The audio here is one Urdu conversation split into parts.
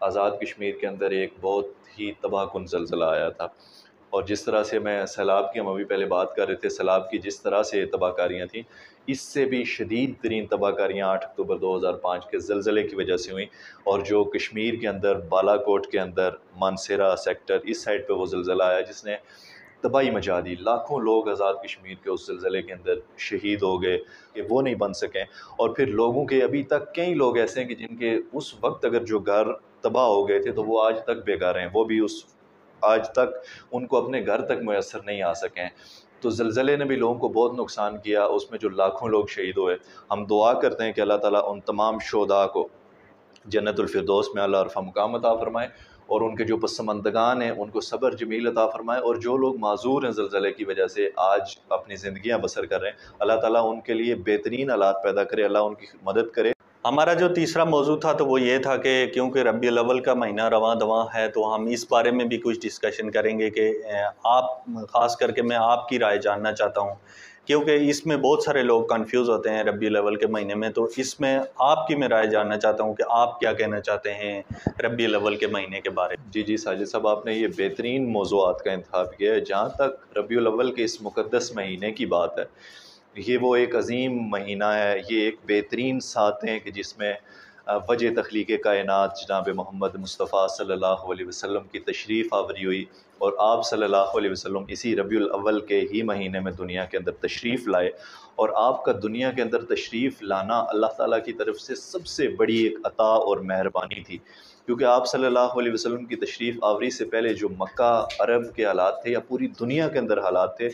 آزاد کشمیر کے اندر ایک بہت ہی تباہ کن زلزلہ آیا تھا، اور جس طرح سے میں سیلاب کی، ہم ابھی پہلے بات کر رہے تھے سیلاب کی، جس طرح سے تباہ کاریاں تھیں، اس سے بھی شدید ترین تباہ کاریاں 8 اکتوبر 2005 کے زلزلے کی وجہ سے ہوئیں، اور جو کشمیر کے اندر بالا کوٹ کے اندر مانسیرا سیکٹر اس سائڈ پہ وہ زلزلہ آیا جس نے تباہی مچا دی، لاکھوں لوگ آزاد کشمیر کے اس زلزلے کے اندر شہید ہو گئے کہ وہ نہیں بن سکیں، اور پھر لوگوں کے ابھی تک کئی لوگ ایسے ہیں کہ جن کے اس وقت اگر جو گھر تباہ ہو گئے تھے تو وہ آج تک بے گھر ہیں، وہ بھی آج تک ان کو اپنے گھر تک میسر نہیں آ سکیں۔ تو زلزلے نے بھی لوگوں کو بہت نقصان کیا، اس میں جو لاکھوں لوگ شہید ہوئے، ہم دعا کرتے ہیں کہ اللہ تعالیٰ ان تمام شہداء کو جنت الفردوس میں اللہ عرفہ مقام عطا فرمائے، اور ان کے جو پسماندگان ہیں ان کو صبر جمیل عطا فرمائے، اور جو لوگ معذور ہیں زلزلے کی وجہ سے آج اپنی زندگیاں بسر کر رہے ہیں، اللہ تعالیٰ ان کے لیے بہترین حالات پیدا کرے، اللہ ان کی مدد کرے۔ ہمارا جو تیسرا موضوع تھا تو وہ یہ تھا کہ کیونکہ ربیع الاول کا مہینہ رواں دواں ہے تو ہم اس بارے میں بھی کچھ ڈسکشن کریں گے کہ آپ، خاص کر کے میں آپ کی رائے جاننا چاہتا ہوں، کیونکہ اس میں بہت سارے لوگ کنفیوز ہوتے ہیں ربیع الاول کے مہینے میں، تو اس میں آپ کی میں رائے جاننا چاہتا ہوں کہ آپ کیا کہنا چاہتے ہیں ربیع الاول کے مہینے کے بارے میں۔ جی ساجد صاحب، آپ نے یہ بہترین موضوعات کا انتخاب کیا ہے۔ جہاں تک ربیع الاول کے اس مقدس مہینے کی بات ہے، یہ وہ ایک عظیم مہینہ ہے، یہ ایک بہترین ساتھ ہیں کہ جس میں وجہ تخلیق کائنات جناب محمد مصطفیٰ صلی اللہ علیہ وسلم کی تشریف آوری ہوئی، اور آپ صلی اللہ علیہ وسلم اسی ربیع الاول کے ہی مہینے میں دنیا کے اندر تشریف لائے، اور آپ کا دنیا کے اندر تشریف لانا اللہ تعالیٰ کی طرف سے سب سے بڑی ایک عطا اور مہربانی تھی، کیونکہ آپ صلی اللہ علیہ وسلم کی تشریف آوری سے پہلے جو مکہ عرب کے حالات تھے یا پوری دنیا کے اندر حالات تھے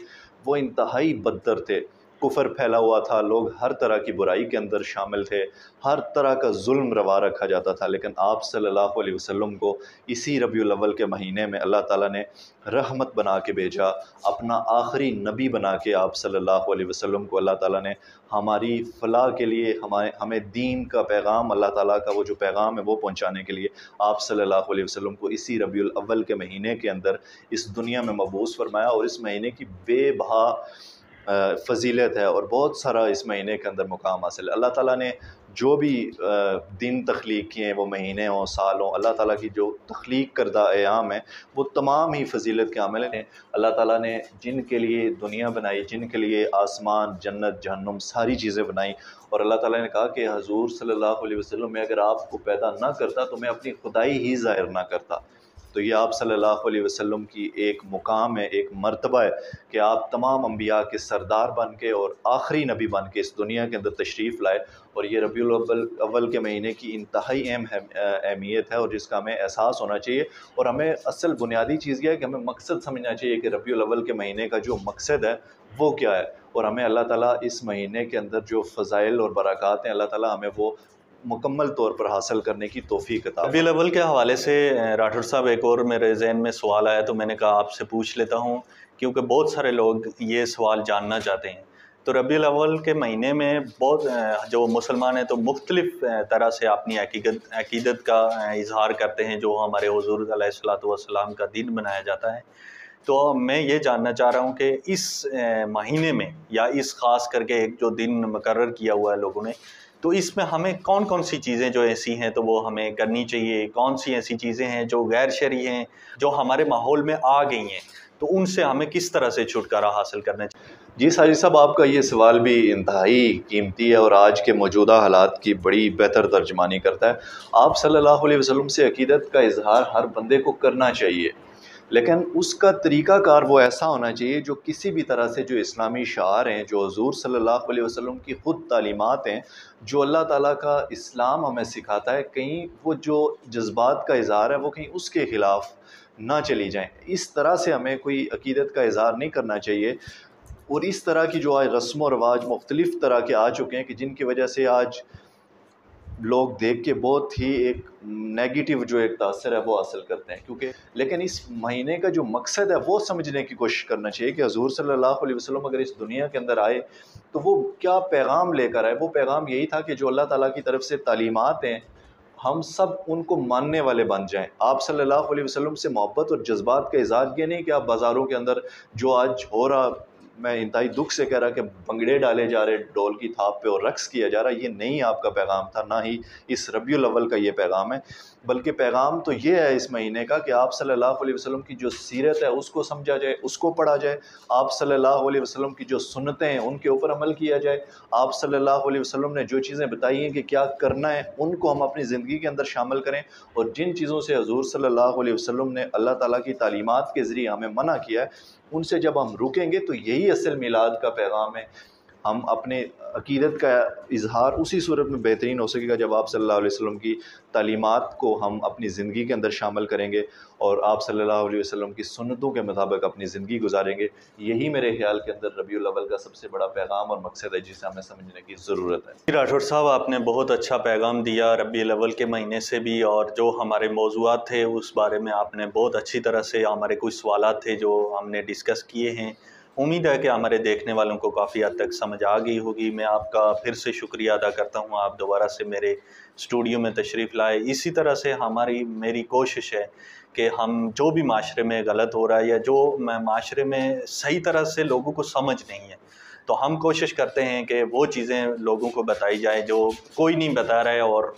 وہ انتہائی بدتر تھے، کفر پھیلا ہوا تھا، لوگ ہر طرح کی برائی کے اندر شامل تھے، ہر طرح کا ظلم روا رکھا جاتا تھا، لیکن آپ صلی اللہ علیہ وسلم کو اسی ربیع الاول کے مہینے میں اللہ تعالیٰ نے رحمت بنا کے بھیجا، اپنا آخری نبی بنا کے آپ صلی اللہ علیہ وسلم کو اللہ تعالیٰ نے ہماری فلاح کے لیے، ہمیں دین کا پیغام، اللہ تعالیٰ کا وہ جو پیغام ہے وہ پہنچانے کے لیے آپ صلی اللہ علیہ وسلم کو اسی ربیع الاول کے مہینے کے اندر اس دنیا میں مبعوث فرمایا، اور اس مہینے کی بے بہا فضیلت ہے اور بہت سارا اس مہینے کے اندر مقام حاصل ہے۔ اللہ تعالیٰ نے جو بھی دن تخلیق کیے ہیں، وہ مہینے ہوں، سال ہوں، اللہ تعالیٰ کی جو تخلیق کردہ ایام ہیں وہ تمام ہی فضیلت کے عامل ہیں۔ اللہ تعالیٰ نے جن کے لیے دنیا بنائی، جن کے لیے آسمان، جنت، جہنم، ساری چیزیں بنائیں، اور اللہ تعالیٰ نے کہا کہ حضور صلی اللہ علیہ وسلم میں اگر آپ کو پیدا نہ کرتا تو میں اپنی خدائی ہی ظاہر نہ کرتا۔ تو یہ آپ صلی اللہ علیہ وسلم کی ایک مقام ہے، ایک مرتبہ ہے کہ آپ تمام انبیاء کے سردار بن کے اور آخری نبی بن کے اس دنیا کے اندر تشریف لائے، اور یہ ربیع الاول کے مہینے کی انتہائی اہم اہمیت ہے اور جس کا ہمیں احساس ہونا چاہیے، اور ہمیں اصل بنیادی چیز یہ ہے کہ ہمیں مقصد سمجھنا چاہیے کہ ربیع الاول کے مہینے کا جو مقصد ہے وہ کیا ہے، اور ہمیں اللہ تعالیٰ اس مہینے کے اندر جو فضائل اور برکات ہیں اللہ تعالیٰ ہمیں وہ مکمل طور پر حاصل کرنے کی توفیق عطا فرمائے۔ ربیع الاول کے حوالے سے راٹھور صاحب ایک اور میرے ذہن میں سوال آیا تو میں نے کہا آپ سے پوچھ لیتا ہوں، کیونکہ بہت سارے لوگ یہ سوال جاننا چاہتے ہیں۔ تو ربیع الاول کے مہینے میں بہت جو مسلمان ہیں تو مختلف طرح سے اپنی عقیدت کا اظہار کرتے ہیں، جو ہمارے حضور علیہ الصلوۃ والسلام کا دن منایا جاتا ہے۔ تو میں یہ جاننا چاہ رہا ہوں کہ اس مہینے میں یا اس خاص کر کے ایک جو دن مقرر کیا ہوا ہے لوگوں نے، تو اس میں ہمیں کون کون سی چیزیں جو ایسی ہیں تو وہ ہمیں کرنی چاہیے، کون سی ایسی چیزیں ہیں جو غیر شرعی ہیں، جو ہمارے ماحول میں آ گئی ہیں، تو ان سے ہمیں کس طرح سے چھٹکارا حاصل کرنا چاہیے؟ جی ساجد صاحب، آپ کا یہ سوال بھی انتہائی قیمتی ہے اور آج کے موجودہ حالات کی بڑی بہتر ترجمانی کرتا ہے۔ آپ صلی اللہ علیہ وسلم سے عقیدت کا اظہار ہر بندے کو کرنا چاہیے، لیکن اس کا طریقہ کار وہ ایسا ہونا چاہیے جو کسی بھی طرح سے جو اسلامی شعار ہیں، جو حضور صلی اللہ علیہ وسلم کی خود تعلیمات ہیں، جو اللہ تعالیٰ کا اسلام ہمیں سکھاتا ہے، کہیں وہ جو جذبات کا اظہار ہے وہ کہیں اس کے خلاف نہ چلی جائیں۔ اس طرح سے ہمیں کوئی عقیدت کا اظہار نہیں کرنا چاہیے، اور اس طرح کی جو آج رسم و رواج مختلف طرح کے آ چکے ہیں کہ جن کی وجہ سے آج لوگ دیکھ کے بہت ہی ایک نیگیٹو جو ایک تاثر ہے وہ حاصل کرتے ہیں، کیونکہ لیکن اس مہینے کا جو مقصد ہے وہ سمجھنے کی کوشش کرنا چاہیے کہ حضور صلی اللہ علیہ وسلم اگر اس دنیا کے اندر آئے تو وہ کیا پیغام لے کر آئے۔ وہ پیغام یہی تھا کہ جو اللہ تعالیٰ کی طرف سے تعلیمات ہیں ہم سب ان کو ماننے والے بن جائیں۔ آپ صلی اللہ علیہ وسلم سے محبت اور جذبات کا اظہار یہ نہیں کہ آپ بازاروں کے اندر جو آج ہو رہا، میں انتہائی دکھ سے کہہ رہا کہ بنگڑے ڈالے جا رہے ڈول کی تھاپ پہ اور رقص کیا جا رہا، یہ نہیں آپ کا پیغام تھا، نہ ہی اس ربیع الاول کا یہ پیغام ہے۔ بلکہ پیغام تو یہ ہے اس مہینے کا کہ آپ صلی اللہ علیہ وسلم کی جو سیرت ہے اس کو سمجھا جائے، اس کو پڑھا جائے، آپ صلی اللہ علیہ وسلم کی جو سنتیں ہیں ان کے اوپر عمل کیا جائے، آپ صلی اللہ علیہ وسلم نے جو چیزیں بتائی ہیں کہ کیا کرنا ہے ان کو ہم اپنی زندگی کے اندر شامل کریں، اور جن چیزوں سے حضور صلی اللہ علیہ وسلم نے اللہ تعالیٰ کی تعلیمات کے ذریعے ہمیں منع کیا ہے ان سے جب ہم رکیں گے تو یہی اصل میلاد کا پیغام ہے۔ ہم اپنے عقیدت کا اظہار اسی صورت میں بہترین ہو سکے گا جب آپ صلی اللہ علیہ وسلم کی تعلیمات کو ہم اپنی زندگی کے اندر شامل کریں گے اور آپ صلی اللہ علیہ وسلم کی سنتوں کے مطابق اپنی زندگی گزاریں گے۔ یہی میرے خیال کے اندر ربیع الاول کا سب سے بڑا پیغام اور مقصد ہے جسے ہمیں سمجھنے کی ضرورت ہے۔ راٹھور صاحب، آپ نے بہت اچھا پیغام دیا ربیع الاول کے مہینے سے بھی، اور جو ہمارے موضوعات تھے اس بارے میں آپ نے بہت اچھی طرح سے، ہمارے کچھ سوالات تھے جو ہم نے ڈسکس کیے ہیں، امید ہے کہ ہمارے دیکھنے والوں کو کافی حد تک سمجھ آ گئی ہوگی۔ میں آپ کا پھر سے شکریہ ادا کرتا ہوں، آپ دوبارہ سے میرے اسٹوڈیو میں تشریف لائے۔ اسی طرح سے میری کوشش ہے کہ ہم جو بھی معاشرے میں غلط ہو رہا ہے یا جو معاشرے میں صحیح طرح سے لوگوں کو سمجھ نہیں ہے، تو ہم کوشش کرتے ہیں کہ وہ چیزیں لوگوں کو بتائی جائے جو کوئی نہیں بتا رہا ہے اور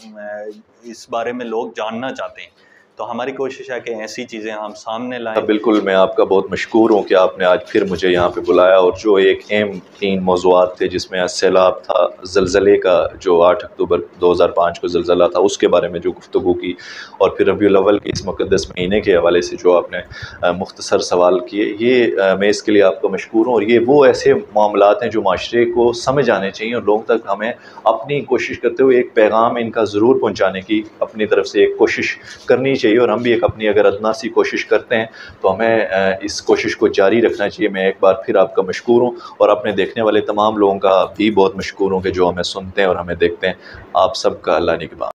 اس بارے میں لوگ جاننا چاہتے ہیں، تو ہماری کوشش ہے کہ ایسی چیزیں ہم سامنے لائیں۔ بالکل، میں آپ کا بہت مشکور ہوں کہ آپ نے آج پھر مجھے یہاں پہ بلایا، اور جو ایک اہم 3 موضوعات تھے جس میں سیلاب تھا، زلزلے کا جو 8 اکتوبر 2005 کو زلزلہ تھا اس کے بارے میں جو گفتگو کی، اور پھر ربیع الاول کے اس مقدس مہینے کے حوالے سے جو آپ نے مختصر سوال کیے، یہ میں اس کے لیے آپ کا مشکور ہوں۔ اور یہ وہ ایسے معاملات ہیں جو معاشرے کو سمجھ آنے چاہیے، اور لوگوں تک ہمیں اپنی کوشش کرتے ہوئے ایک پیغام ان کا ضرور پہنچانے کی اپنی طرف سے ایک کوشش کرنی چاہیے، اور ہم بھی ایک اپنی اگر ادنا سی کوشش کرتے ہیں تو ہمیں اس کوشش کو جاری رکھنا چاہیے۔ میں ایک بار پھر آپ کا مشکور ہوں، اور اپنے دیکھنے والے تمام لوگوں کا بھی بہت مشکور ہوں کہ جو ہمیں سنتے ہیں اور ہمیں دیکھتے ہیں۔ آپ سب کا اللہ نگہبان۔